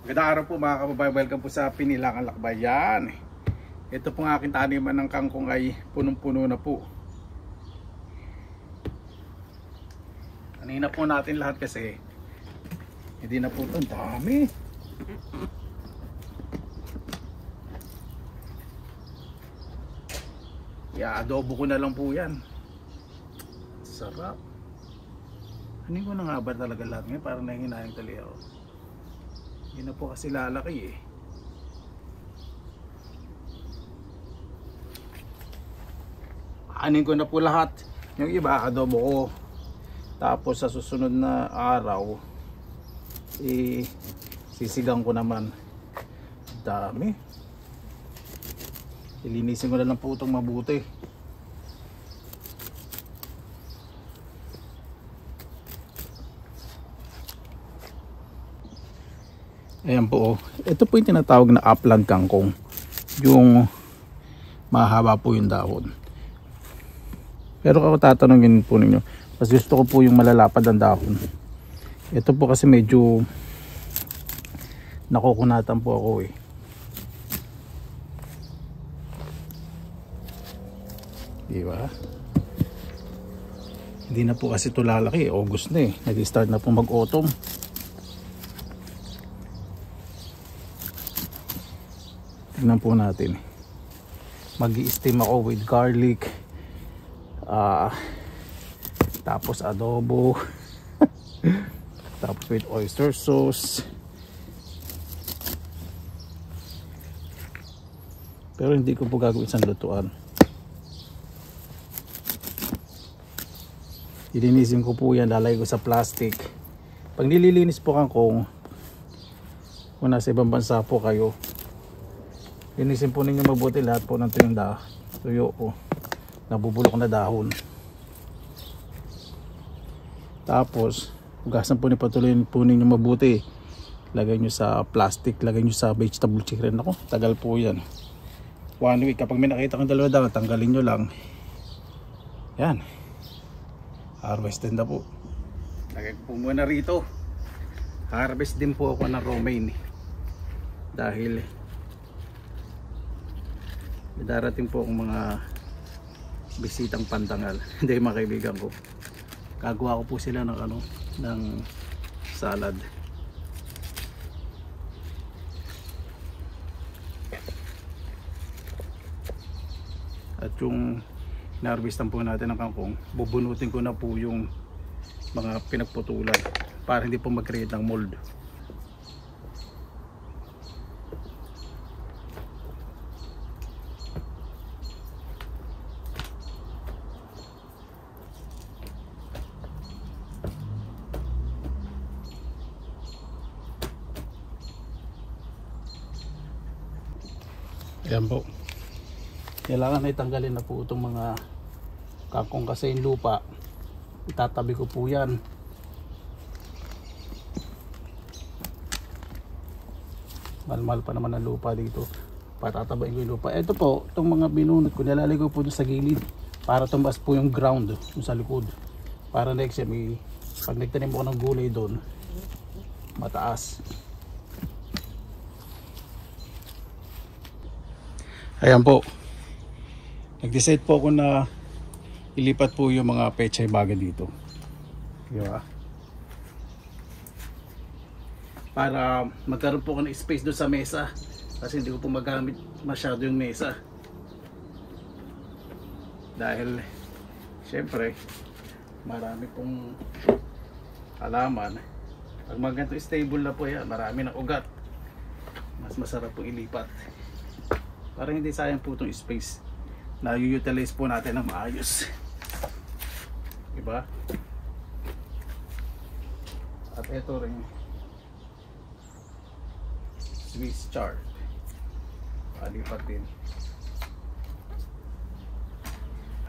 Magandang araw po mga kababayan, welcome po sa Pinilangan Lakbayan. Ito pong aking taniman ng kangkong ay punong-puno na po. Kanina po natin lahat kasi hindi na po ito, dami. I-adobo ko na lang po yan. Sarap. Hindi ko na nga ba talaga lahat ngayon, parang nahinginayang tali ako. Hindi na po kasi lalaki eh. Anin ko na po lahat. Yung iba adobo ko. Tapos sa susunod na araw sisigang ko naman. Dami. Ilinisin ko na lang po itong mabuti. Ayan po, ito po yung tinatawag na upland kangkong. Yung mahaba po yung dahon. Pero ako tatanungin po ninyo, mas gusto ko po yung malalapad ang dahon. Ito po kasi medyo nakukunatan po ako eh. Diba? Hindi na po kasi ito lalaki, August na eh. Nag-start na po mag-autumn. Tignan po natin. Mag-i-steam ako with garlic, tapos adobo, tapos with oyster sauce. Pero hindi ko po gagawin sa lutuan. Ilinisin ko po yan, lalagay ko sa plastic. Pag nililinis po kangkong, kung nasa ibang bansa po kayo, linisin po ninyo mabuti lahat po ng tuyo po, nabubulok na dahon. Tapos hugasan po ni patuloy po ninyo mabuti, lagay nyo sa plastic, lagay nyo sa vegetable chicken. Ako, tagal po yan, 1 week. Kapag may nakita kang dalawa dahon, tanggalin nyo lang yan, harvested na po. Lagay ko po muna rito. Harvest din po ako ng romaine dahil may darating po akong mga bisitang pantangal. Hindi, mga kaibigan ko, gagawa ko po sila ng ng salad. At yung na-harvestan po natin ng kangkong, bubunutin ko na po yung mga pinagputulan para hindi po mag-create ng mold. Ayan po. Kailangan na itanggalin na po itong mga kangkong kasi yung lupa. Itatabi ko po yan. Mahal-mahal pa naman ang lupa dito. Patatabain ko yung lupa. Ito po, itong mga binunot ko, nilalagay ko po sa gilid para tumbas po yung ground yung sa likod. Para next year, pag nagtanim ko ng gulay doon, mataas. Ayan po, nag-decide po ako na ilipat po yung mga pechay baga dito, diba? Para magkaroon po ako ng space doon sa mesa, kasi hindi ko po magamit masyado yung mesa dahil syempre marami pong halaman. Pag maganda stable na po yan, marami ng ugat, mas masarap po ilipat para hindi sayang po itong space na i-utilize po natin ng maayos, diba? At ito rin Swiss chard, palipat din.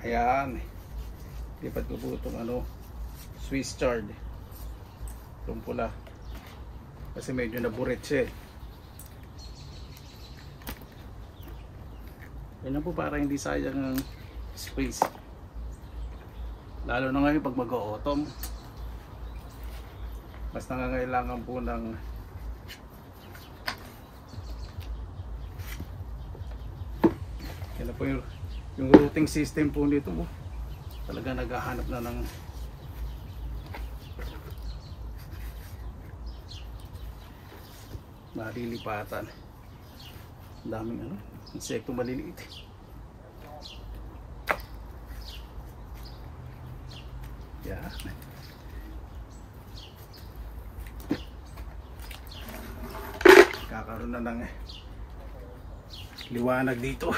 Ayan, lipat ko po itong Swiss chard, itong pula, kasi medyo naburit siya eh. Yan po, para hindi sayang ang space, lalo na ngayon pag mag-autumn. Mas nangangailangan po ng Yan na po yung routing system po nito. Talaga naghahanap na ng malilipatan. Ang daming insekto maliliit. Yan. Kakaroon na ng liwanag dito.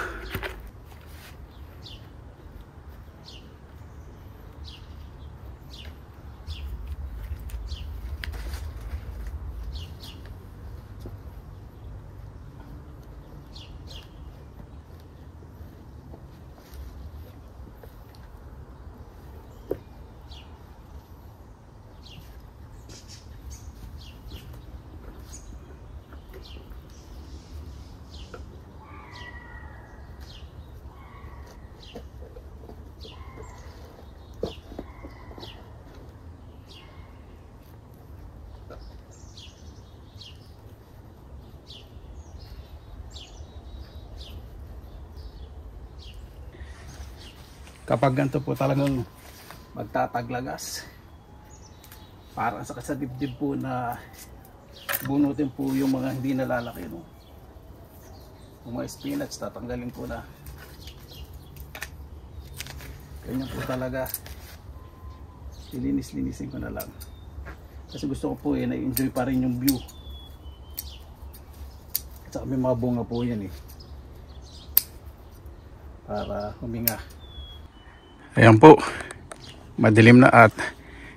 Kapag ganito po talagang magtataglagas, parang sa dibdib po na bunutin po yung mga hindi nalalaki, no? Yung mga spinach tatanggalin po na. Ganyan po talaga, linisin ko na lang kasi gusto ko po na-enjoy pa rin yung view. At saka may mga bunga po yan para huminga. Ayan po, madilim na at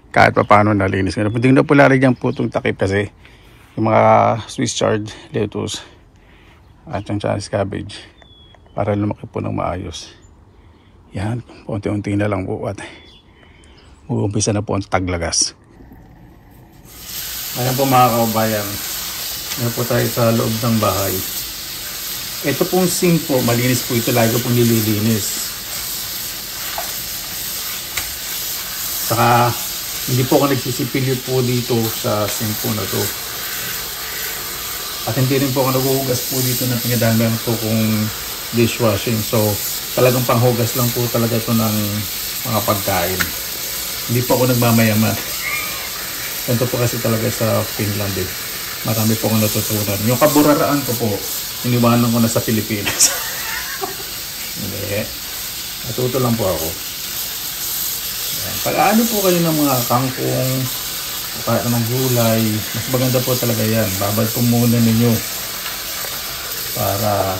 kahit pa paano nalinis. Hindi na po lalagyan po itong takip kasi yung mga Swiss chard, lettuce at yung Chinese cabbage para lumaki po ng maayos. Yan, unti-unti na lang po at uumpisa na po ang taglagas. Ayan po mga kaubayan, ayan po tayo sa loob ng bahay. Ito pong sink po, malinis po ito, lagi po nililinis. Saka hindi po ako nagsisipilyo po dito sa sink po na to. At hindi rin po ako naghuhugas po dito ng pinadamihan po kung dishwashing. So talagang panghugas lang po talaga ito ng mga pagkain. Hindi po ako nagmamayaman. Ganito po kasi talaga sa Finland Marami po akong natutunan. Yung kaburaraan ko po, iniwanan ko na sa Pilipinas. Hindi. Natuto lang po ako. Pag-aano po kayo ng mga kangkong o kaya ng gulay, mas maganda po talaga yan. Babad po muna ninyo para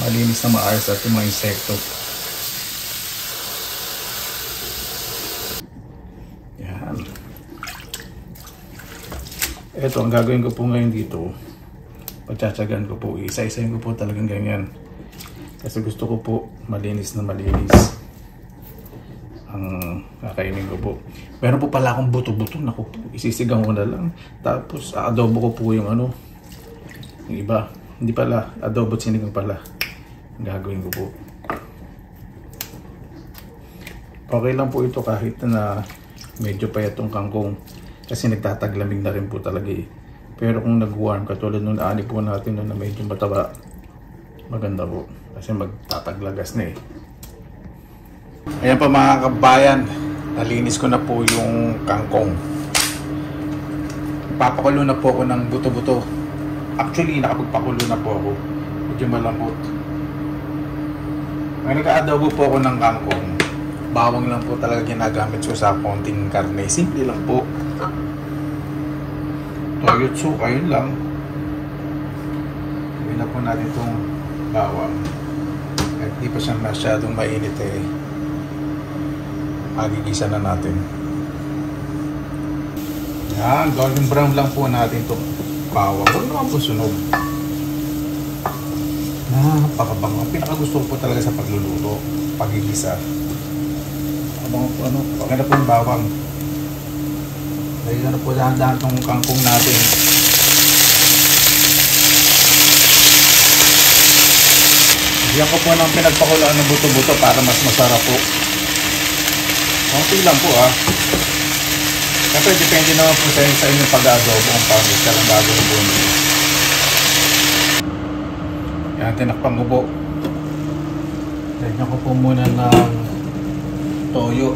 malinis na maayos at yung mga insekto. Yan. Ito ang gagawin ko po ngayon dito. Pagtsatsagan ko po, isa-isayin ko po talagang ganyan. Kasi gusto ko po malinis na malinis ang kakainin ko po. Meron po pala akong buto-buto. Naku, isisigang ko na lang. Tapos adobo ko po yung yung iba. Hindi pala, adobo at sinigang pala ang gagawin ko po. Okay lang po ito kahit na medyo payat tong kangkong kasi nagtataglamig na rin po talaga Pero kung nag-warm, katulad nung naani po natin na medyo mataba, maganda po kasi magtataglagas na Ayan pa mga kabayan, nalinis ko na po yung kangkong. Papakulo na po ako ng buto-buto. Actually, nakapagpakulo na po ako. Medyo malambot. Ngayon nag-aadobo po ako ng kangkong. Bawang lang po talaga ginagamit ko sa konting karne. Simple lang po. Toyotsu, ayun lang. Gawin na po natin itong bawang. At di pa siya masyadong mainit Magigisa na natin. Yan, golden brown lang po natin itong bawang. Huwag naman po sunog. Napakabango. Ang pinakagusto ko po talaga sa pagluluto, pagigisa. Okay na po yung bawang. Lagyan na po dahan-dahan itong kangkong natin. Diyan ko po ng pinagpakulaan ng buto-buto para mas masarap po. Konti lang po Kasi depende naman po sa inyong pag-adobo kung paano ka lang gagawin po. Yan, tinakpan ko po. Lagyan ko po muna ng toyo.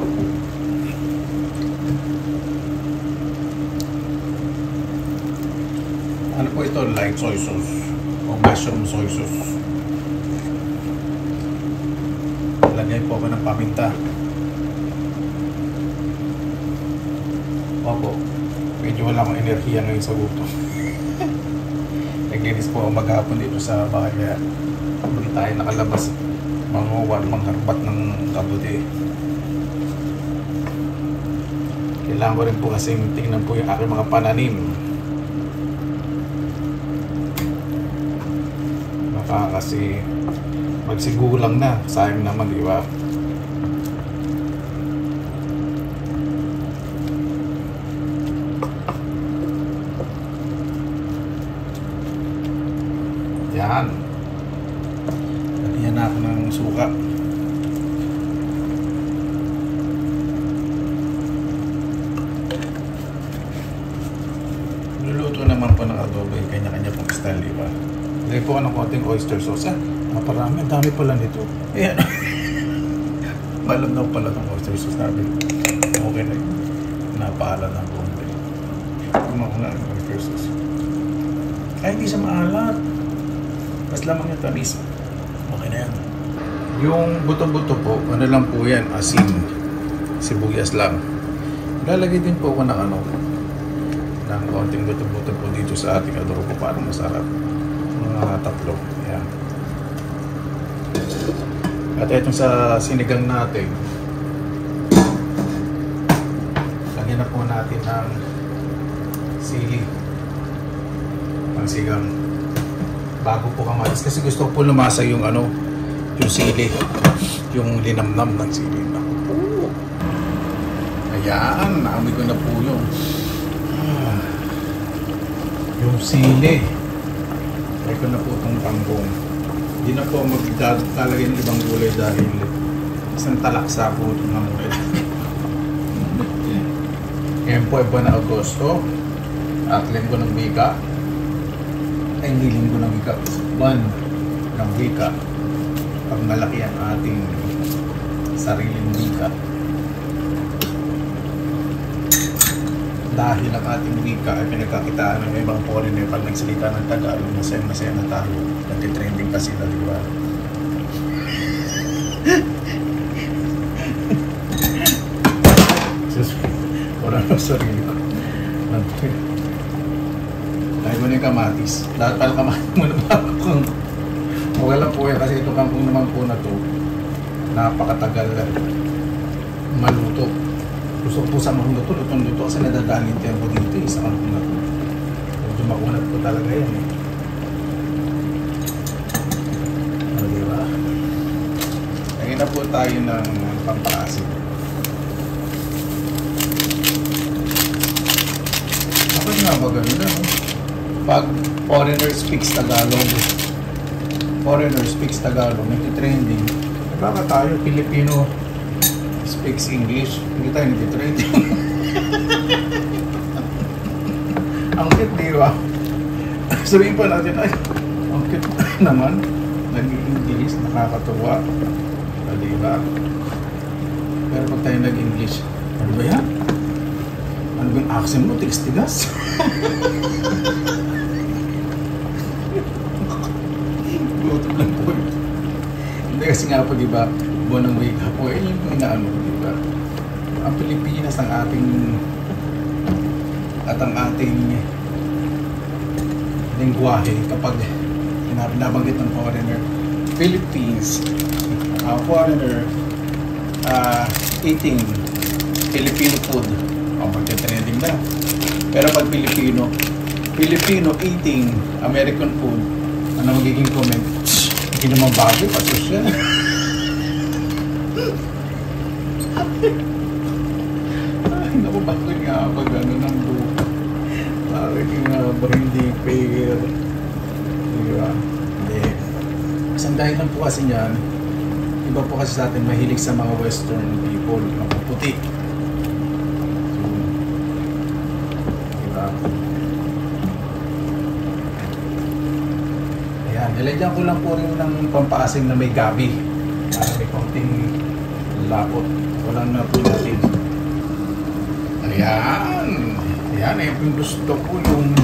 Ano po ito? Light soy sauce o mushroom soy sauce. Lagyan po ako ng paminta. Opo, medyo wala akong enerhiya ngayon sa gutom. Naglinis po ako maghapon dito sa bahay kaya hindi tayo nakalabas manguwan, mangharbat ng kabuti. Kailangan ko rin po kasing tingnan po yung aking mga pananim. Baka kasi magsigulang na, sayang naman, di ba? Yan. Lagyan na ako ng suka. Luluto naman po ng adobo yung kanya-kanya pong style, di ba? Lagyan po ako ng konting oyster sauce. Parami, ang dami pala nito. Ayan. Malam na pala itong oyster sauce natin. Okay na yun. Napaalat ng konti. Ano ko na yung oyster sauce. Ay, hindi siya maalat. Mas lamang yung tamis. Okay na yan. Yung buto-buto po, ano lang po yan, asin. Sibuyas lang. Lalagay din po ako ng ng konting buto-buto po dito sa ating adobo para masarap. Mga tatlo. Yan. At itong sa sinigang natin, lagyan na po natin ng sili. Ang sigang. Bago po kamatis kasi gusto ko po lumasa yung yung sili, yung linamnam ng sili. Ayan, naamoy ko na po yung sili. Try ko na po itong panggong. Hindi na po maglalagay ng ibang gulay dahil isang talaksa po itong namulit. Ngayon po ay buwan na Agosto at linggo ng wika. Ay, hindi linggo ng wika, buwan ng wika. Pag malaki ang ating sariling wika, dahil ang ating wika ay pinagkakitaan ng ibang foreigner pag nagsalita ng Tagalog, masaya na tayo. Nag-trending pa sila, di ba? Wala na sarili ko. Tayo mo na yung kamatis. Lahat pala kamatis mo na ba kung wala po yan kasi ito kangkong naman po na to napakatagal maluto. Gusto ko po sa mga luto, lutong-luto kasi nadadaan yung tempo dito sa kangkong na to. Medyo makunat po talaga yan diba? Lagyan na po tayo ng pampaasin. Bakit nga ba ganun na? Pag foreigner speaks Tagalog, nagtitrending. Baka tayo, Pilipino speaks English, hindi tayo nagtitrending. Ang cute, di ba? Sabihin pa natin, ay, ang cute naman. Nag-English, nakakatuwa. Di ba? Pero pag tayo nag-English, ano ba yan? Ano ba yung accent mo? Tigas-tigas? Gutom lang po yun. Hindi kasi nga po, diba, buwan ng wake up po, yung inaano, diba? Ang Pilipinas, ang ating lingwahe kapag nabanggit ng foreigner, Philippines, foreigner eating Filipino food. Magte-trending na. Pero pag Filipino eating American food, ano magiging comment? Hindi naman bago, pasos yan. Ay, naku, bakit nga ba gano'n ang buka? Bakit nga ba hindi fair? Diba? Hindi. Isang dahil lang po kasi yan, iba po kasi sa atin mahilig sa mga western people, mga puti. Ayan, nilagyan ko lang po rin ng pampaasim na may gabi. May konting lapot. Walang natin natin. Ayan. Ayan, yung gusto ko yung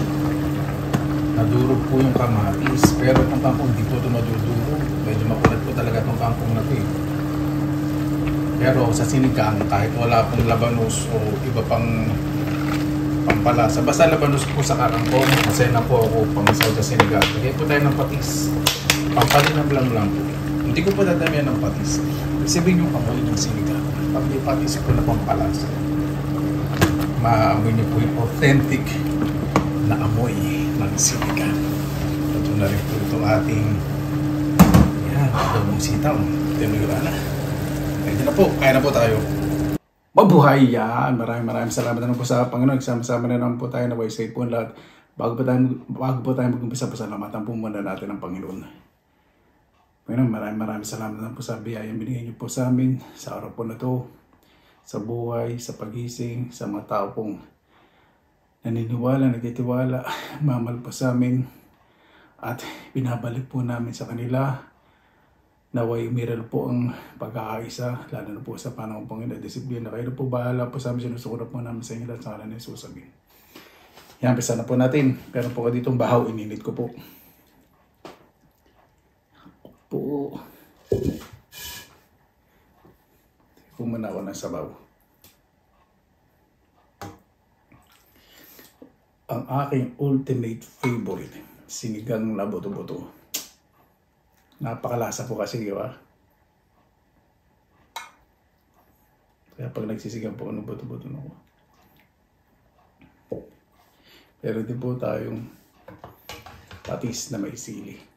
nadurog po yung kamatis. Pero itong kangkong di po ito madudurog. Medyo makulat po talaga itong kangkong na ito. Pero sa sinigang, kahit wala pong labanos o iba pang pampalasa, basta labanos po sa kangkong, masaya na po ako pang sa sinigang. Lagay po tayo ng patis. Pampalinam lang po. Hindi ko po dadamihan ng patis. Sabihin yung amoy ng sinigang. Pag may patis po na pampalasa, maamoy niyo po yung authentic na amoy ng sinigang. Ito na rin po itong ating adobong sitaw. Tinula na. Pwede na po. Kaya na po tayo. Mabuhay yan! Maraming salamat na po sa Panginoon. Sama-sama na naman po tayo na safe po lahat. Bago po tayo mag-umpisa, pasalamatan po muna natin ang Panginoon. Panginoon, maraming salamat na po sa biyayang binigay niyo po sa amin sa araw po na to, sa buhay, sa pagising, sa mga tao pong naniniwala, nagtitiwala, mamal po sa amin at binabalik po namin sa kanila. Naway umiral po ang pagkakaisa, lalo na po sa panahon Panginoon, disiplina. Kayo na po bahala po sa amin, sinusukurap po namin sa inyo at sa ngalan ni Jesus. Amen. Yan, pisa na po natin. Pero po ka ditong bahaw, ininit ko po. Po. Pumuna ako ng sabaw. Ang aking ultimate favorite, sinigang na buto-buto. Napakalasa po kasi, di ba? Kaya pag nagsisigang po, ano buto-buto na ako. Pero di po tayong patis na may sili.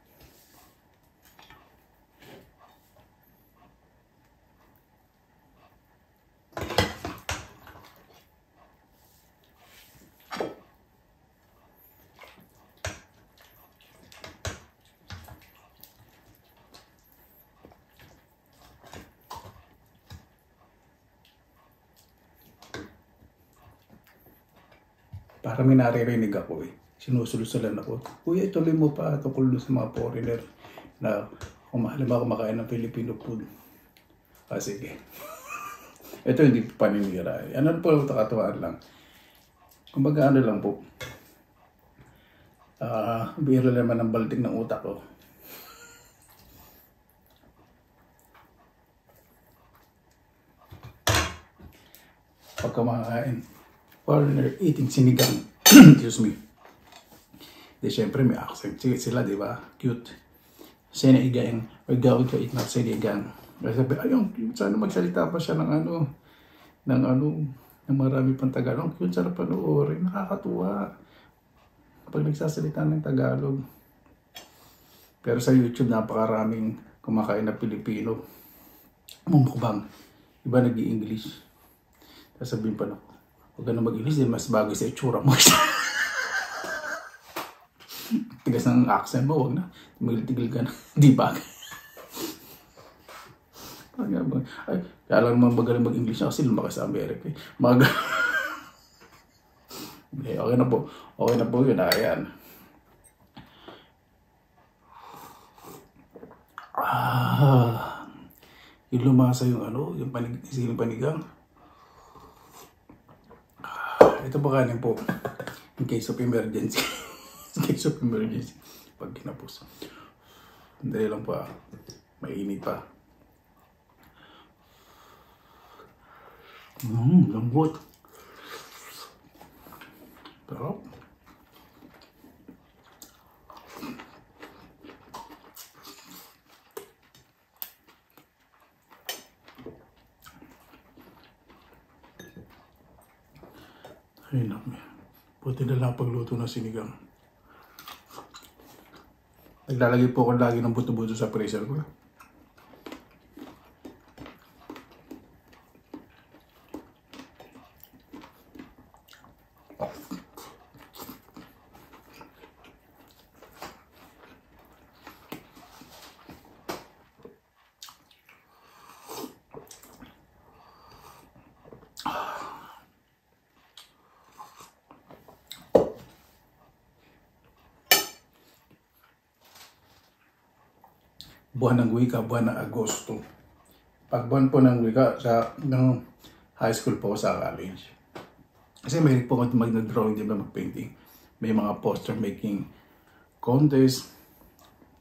Para may naririnig ako sinusulusulan ako. Kuya, ituloy mo pa tungkol sa mga foreigner na kumakain ng Filipino food. Sige. Ito hindi paninira. Ano po, takatuwaan lang. Kumbaga ano lang po. Biro naman ang balting ng utak ko. Pagka makakain. Foreigner eating sinigang. Excuse me. Di syempre may accent sila, di ba? Cute. Sinigang. We're going to eat not sinigang. Kasi sabi, ayun, sana magsalita pa siya ng marami pang Tagalog. Cute, sarap panoorin. Nakakatuwa. Kapag nagsasalita ng Tagalog. Pero sa YouTube, napakaraming kumakain na Pilipino. Mumukbang. Iba nag-i-English. Sasabihin pa na, huwag ka na mag-English, mas bagay sa itsura mo. Tigas ng accent mo, huwag na. Tigil ka na. Di bagay. Ay, kaya lang naman magaling mag-English na kasi lumakas sa Amerika. Okay na po. Okay na po yun. Ayan. Yung lumasa yung yung siling panigang. Ito po kanin po. In case of emergency. In case of emergency. Pag kinapos. Dali lang po mainit pa. Lambot. Pero ay naku, buti na lang pagluto ng sinigang. Naglalagay po ako lagi ng buto-buto sa freezer ko. Buwan ng wika, buwan ng Agosto. pagbuwan po ng wika ng high school po sa college. Kasi may po ako mag-drawing, di ba, mag-painting. May mga poster making contest.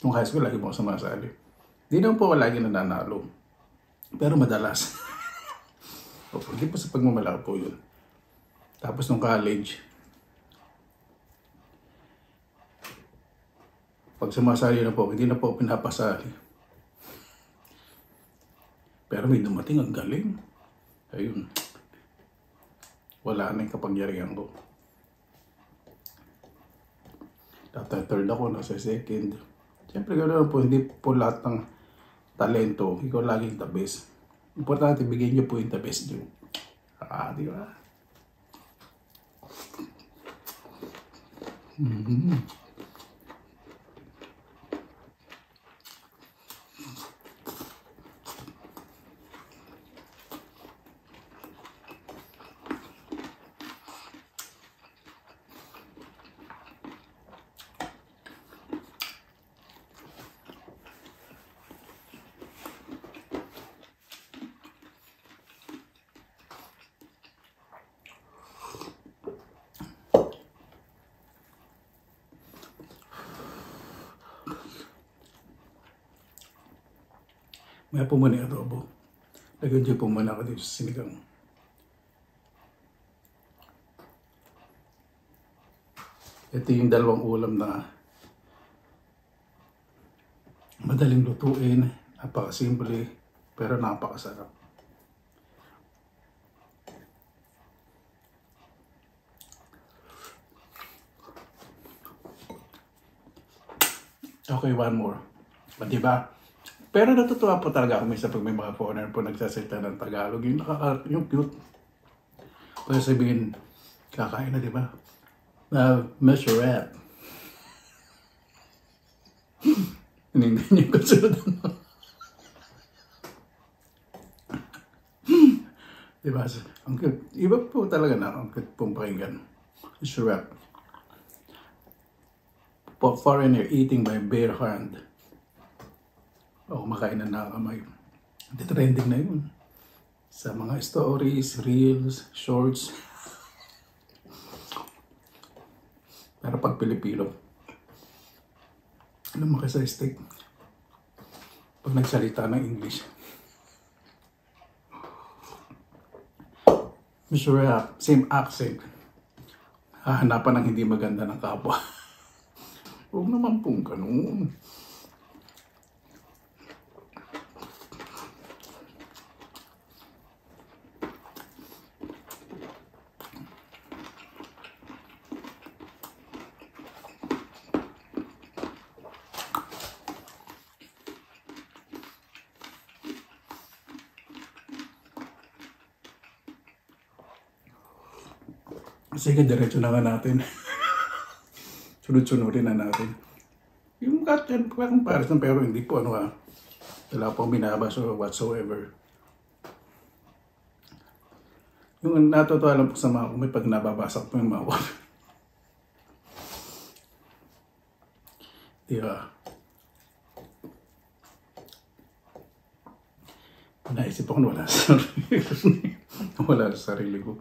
Nung high school, lagi po ako sumasali. Di naman po ako lagi nananalo. Pero madalas. Opo, hindi po sa pagmamalaki po yun. Tapos nung college, pag sumasali na po, hindi na po pinapasali. Pero may dumating, ang galing. Ayun. Wala na yung kapangyarihan ko. Third ako, nasa second. Siyempre gano'n po, hindi po lahat ng talento, ikaw laging the best. Importante, bigyan niyo po yung the best niyo. Di ba? May po muna yung adobo. Lagyan dyan po muna ako dito sa sinigang. Ito yung dalawang ulam na madaling lutuin, napakasimple, pero napakasarap. Okay, one more. Diba? Pero natutuwa po talaga ako minsan pag may mga foreigner po nagsasalita ng Tagalog. Yung cute. Pwede sabihin, kakain na, di ba? Masarap. Hindi niyo ko sunod. Di ba? Ang cute. Iba po talaga na ang cute pong pakinggan. Masarap. Foreigner eating by bare hand. Kumakain na nakakamay. Trending na yun. Sa mga stories, reels, shorts. Pero pag Pilipino, ano makasastig? Pag nagsalita ng English. Masarap, same accent. Hahanapan ng hindi maganda ng kapwa. Huwag naman pong ganun. Sige, diretso na nga natin. Sunod-sunodin na natin. Yung comparison, pero hindi po wala pong binabas or whatsoever. Yung natutuwa lang po sa mga kumay pag nababasa ko po yung mga diba? Naisip ako wala sa sarili. Wala sa sarili ko.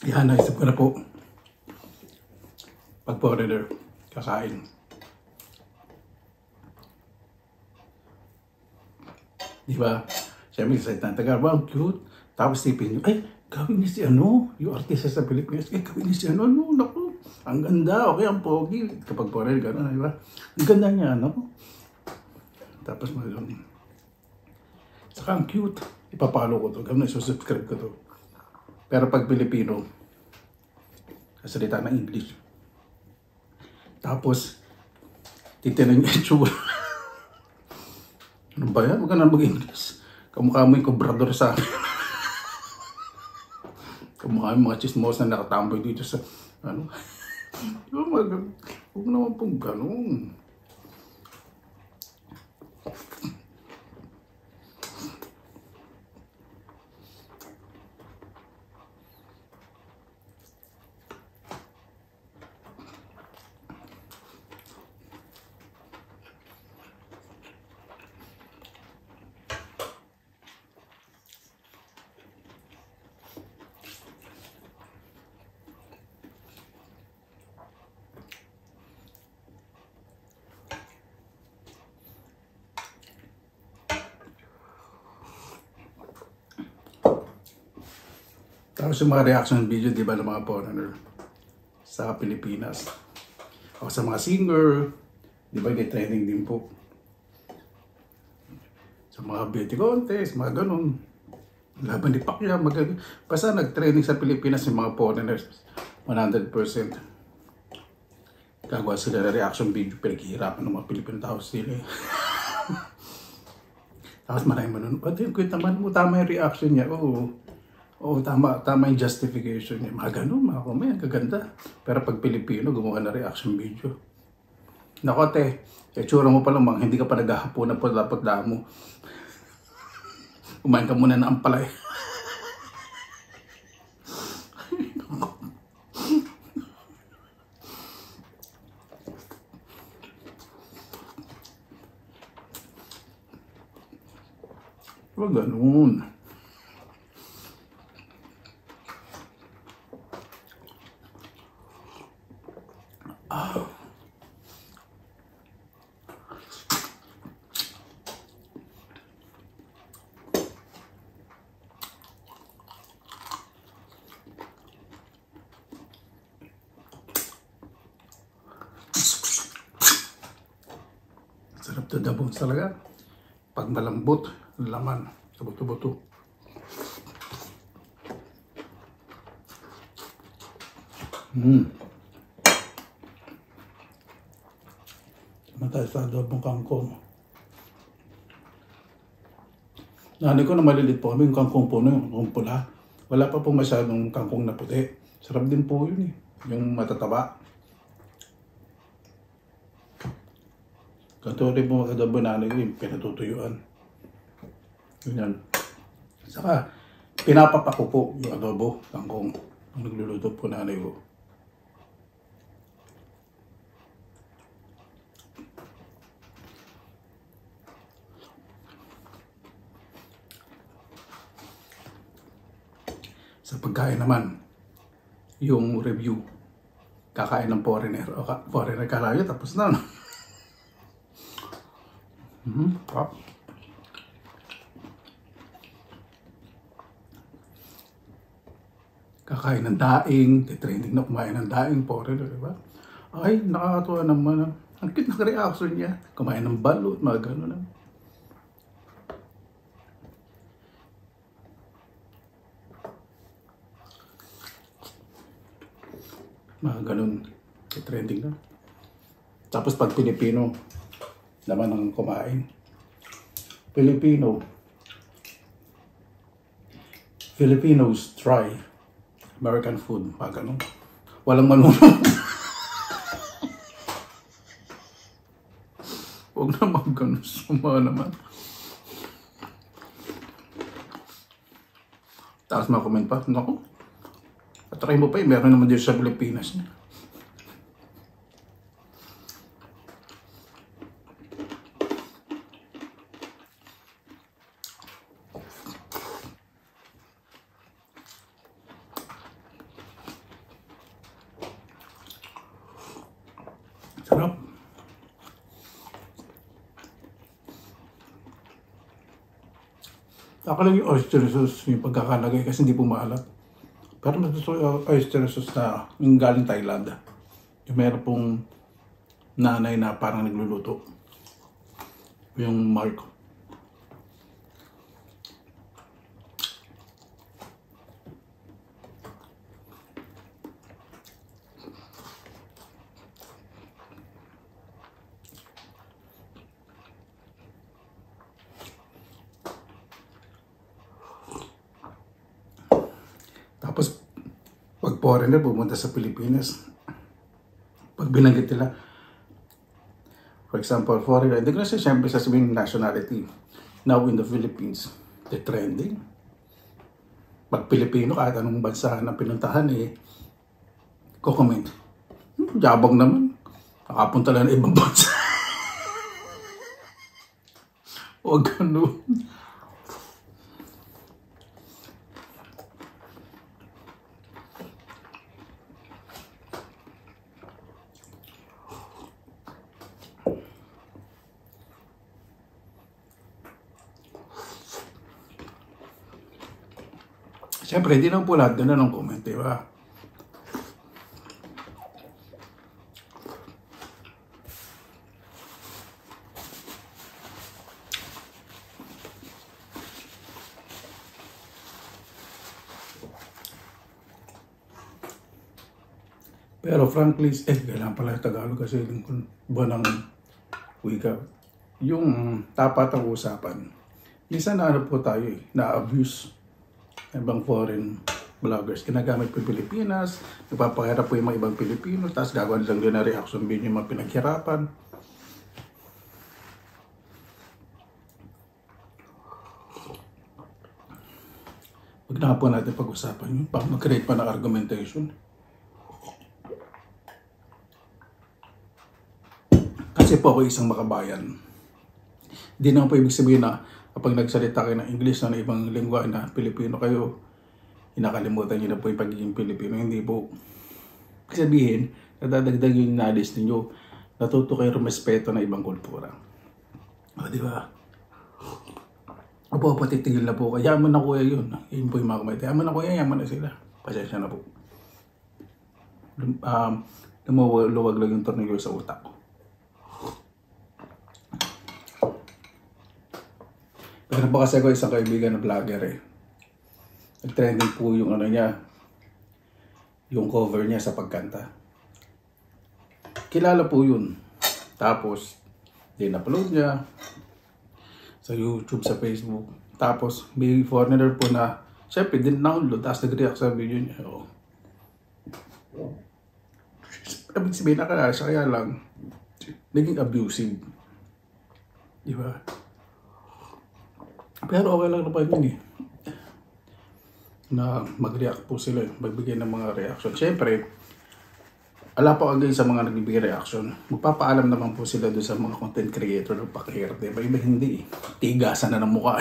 Yan, naisip ko na po. Pag foreigner, kakain. Diba? Siyempre, sa itang taga, wow, cute. Tapos tipin nyo, ay, gawin niya si yung artista sa Pilipinas, gawin niya si naku, ang ganda, okay, ang pogi. Kapag foreigner, gano'n, diba? Ang ganda niya, Tapos, saka ang cute. Ipapalo ko to, gano'n, isusubscribe ko to. Pero pag Pilipino, kasalita ng English. Tapos, Titinan niya yung tsura. Ano ba yan? Huwag ka na mag-English. Kamukha mo yung kobrador sa akin. Kamukha mo yung mga chismos na nakatamboy dito sa, ano? Huwag naman pong ganun. Tapos yung mga reaction video, di ba, ng mga foreigner sa Pilipinas. O sa mga singer, di ba, trending din po. Sa mga beauty contest, mga ganun. Laban ni Pacquiao, basta nag-trending sa Pilipinas yung mga foreigners, 100%. Gagawa sila na reaction video, pinaghihirapan ng mga Pilipino tao sila. Tapos marami manunod, pati yung kwenta man mo, tama yung reaction niya, oo, tama yung justification niya. Mga ganun, mga comment, kaganda. Pero pag Pilipino, gumawa na reaction video. Nako te, itsura mo pa lang, hindi ka pa naghahapon na putla-putla mo. Kumain ka muna na ampalay. Wag ganun. Sarap to dabong talaga. Pag malambot, laman, sa buto-buto. Matay sa adobong kangkong. Nanay ko na malilit po kami yung kangkong po, yung pula. Wala pa po masyadong kangkong na puti. Sarap din po yun eh. Yung matataba. Katulad po mga adobo nanay ko yung pinatutuyuan. Ganyan. Saka, pinapapako po yung adobo, kangkong. Ang nagluluto po nanay ko. Sa pagkain naman, yung review, kakain ng foreigner. O foreigner kalayo, tapos na. Kakain ng daing, trending na kumain ng daing, foreigner, diba? Ay, nakakatuwa naman. Ang cute na reaction niya. Kumain ng balut, mga gano'n na. Mga ganun, trending na. Tapos pag Pilipino, naman ang kumain. Filipinos try American food, mga ganun. Walang manunod. Huwag na mga ganun, suma naman. Tapos mga comment pa, naku, try mo pa meron naman dito sa Pilipinas. Sarap. Ako lang yung oyster sauce, yung pagkakalagay kasi hindi pumalat. Pero mas gusto yung oyster sauce na yung galing Thailand. Yung meron pong nanay na parang nagluluto. Yung Mark. foreigner pumunta sa Pilipinas, pag binanggit nila, for example, foreigner, hindi ko na siya siyempre sasabihin nationality. Now in the Philippines, the trending. Pag Pilipino, kahit anong bansa na pinuntahan, ko-comment. Jabang naman. Nakapunta lang ng ibang bansa. Huwag ganun. Siyempre, hindi naman po lahat ganun ang comment, di ba? Pero frankly, kailangan pala Tagalog kasi buwan ng wika. Yung tapat ang usapan. Minsan na ano po tayo na-abuse ibang foreign vloggers. Kinagamit po yung Pilipinas, nagpapahirap po yung mga ibang Pilipino, tapos gagawin lang din na reaction video yung mga pinaghirapan. Huwag na po natin pag-usapan yun, baka mag-create pa ng argumentation. Kasi po ako isang makabayan. Hindi naman po ibig sabihin na kapag nagsalita kayo ng English na ibang lingwa na Pilipino kayo, inakalimutan nyo na po yung pagiging Pilipino. Hindi po. Sabihin, nadadagdag yung knowledge ninyo, natuto kayo rumespeto ng ibang kultura. O, di ba? Opo, patitigil na po. Yaman na kuya yun. Yun po yung mga kumite. Yaman na kuya, yaman na sila. Pasensya na po. Lumuwag lang yung tornilyo sa utak ko. Meron pa kasi ako isang kaibigan na vlogger Nag-trending po yung ano niya, yung cover niya sa pagkanta. Kilala po yun. Tapos, din-upload niya sa YouTube, sa Facebook. Tapos, may foreigner po na, syempre, din-download, tapos nag-react sa video niya. Oh. Sabihin na kaya lang, naging abusive. Di ba? Pero okay lang naman yun na mag-react po sila, magbigay ng mga reaction. Siyempre, ala po agad sa mga nagbibigay reaction. Magpapaalam naman po sila doon sa mga content creator ng pakihirap. Diba? Iba hindi. Tigasan na ng mukha.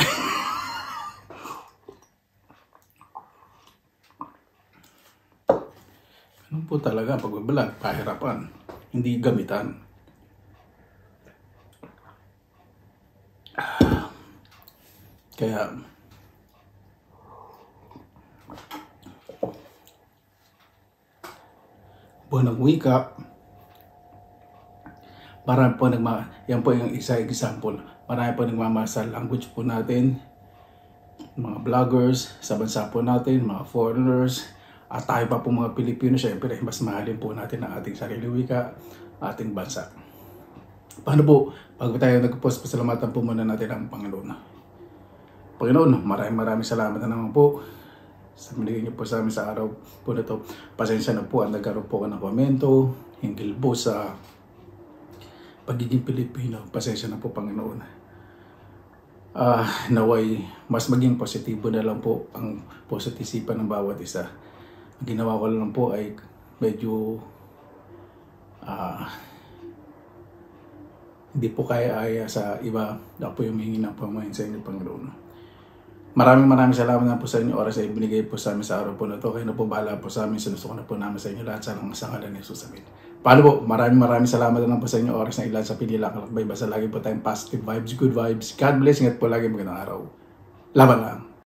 Ano po talaga pagbabalag, pahirapan. Hindi gamitan. Kaya buwan ng wika, marami po yan po yung isa example, marami po nagmamahal language po natin, mga vloggers sa bansa po natin, mga foreigners, at tayo pa po mga Pilipino, syempre mas mahalin po natin ang ating sarili wika, ating bansa. Paano po? Pag tayo nag-post, pasalamatan po muna natin ang Panginoon. Panginoon, maraming salamat na naman po sa binigay niyo po sa amin sa araw po na ito. Pasensya na po at nagkaroon po ng komento hinggil po sa pagiging Pilipino. Pasensya na po, Panginoon. Naway mas maging positibo na lang po ang positisipan ng bawat isa. Ang ginawa ko lang po ay medyo hindi po kaya sa iba. Ako po yung humingi ng pamahin sa inyo, Panginoon. Maraming salamat na po sa inyo oras ay binigay po sa amin sa araw po na ito. Kayo na po bahala po sa amin. Sinusuko na po namin sa inyo lahat sa ngalan ni Jesus. Amen. Paano po? Maraming salamat na po sa inyo oras na ilan sa Pinila Kalakbay. Basta lagi po tayong positive vibes, good vibes. God bless. Ingat po lagi, magandang araw. Laban lang.